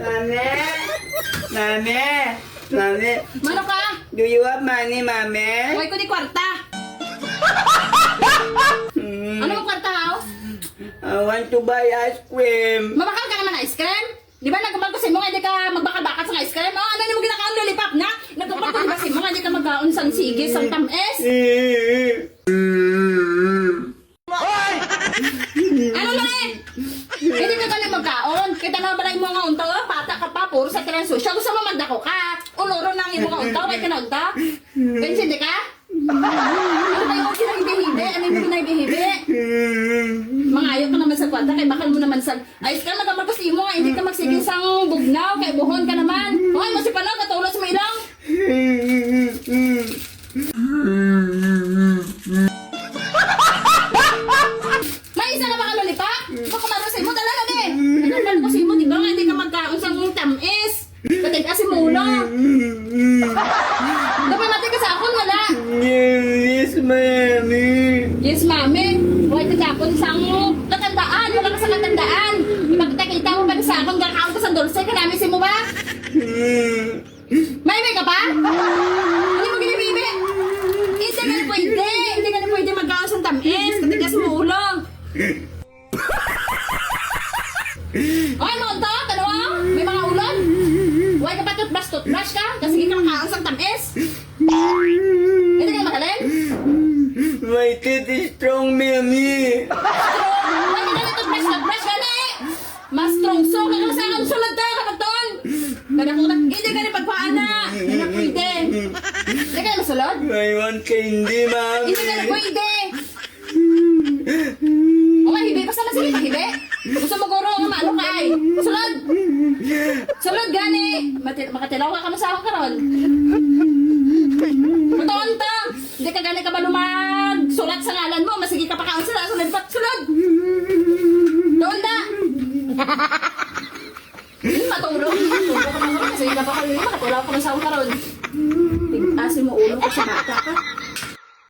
Mami! Mami! Mami! Mano ka? Do you have money, Mami? Huwag ko di kwarta. Ano mo kwarta, ha? I want to buy ice cream. Mamakal ka naman ice cream? Di ba nagkabal ko sa mo, hindi ka magbakal-bakal sa ice cream? Oh, ano mo ginakaon lollipop na? Nagkabal ko ba sa mo, hindi ka magkaon sang sige, sang tamis? Ano na eh? Hindi ka ganun magkaon. Kita na ba na yung mga untaw? Bata ka pa, puro sa trenso. Siya gusto mo magdako ka. Uluro na yung mga untaw, may kanagda. Bensin di ka? Ano ba yung kinahibi-hibi? Ano yung kinahibi-hibi? Mga ayaw ka naman sa kwarta, kaya bakal mo naman sa... Ayos ka, nagkamagpas mo, hindi ka magsiging sang bugnaw, kaya buhon ka naman. Hoy, masipanaw, katulad sa may ilang. May isa na baka lolipa? Baka marasay mo talaga din. Nagkamagpas ko sa mo, di ba nga hindi ka magkaon sang tamis? Patay kasi mulo. Dapat natin ka sa akon, wala. Yes, Mami. Yes, mami. Huwag katapon sang katandaan. Wala ka sa katandaan. Pagkakita mo pa sa akong gakaon ka sa dulce, kanamisin mo ba? May ka pa? Hindi mo ginibibi? Hindi ka na pwede. Hindi ka na pwede magkaon sa tamis. Katigas mo ulo. Okay, mga unta, dalawa. May mga ulon. Huwag ka pa toothbrush ka. Kasi hindi ka makaon sa tamis. Hindi ka na makalin? My teeth is strong, Mami. Huwag ka na toothbrush ka na eh. Mas strong so ka sa akin sulad ka kapag doon. Kada ko na, hindi ka na pagpaana. Hindi na pwede. Hindi ka na masulod? I want candy, Mami. Hindi ka na pwede. O mahibi, basta na sige mahibi. Gusto mo guro nga maano ka ay. Sulod. Sulod gani. Makatilaw ka na sa akong karon. Mutawan ta. Hindi ka gani ka ba sulat sa ngalan mo. Masigi ka pa kaon sila. Sulod. Sulod. Doon na. Matulog. Matulog ka na kasi hindi ka pa kayo. Makatulaw ka na sa akong karon. Tigtasin mo ulo ko sa bata ka.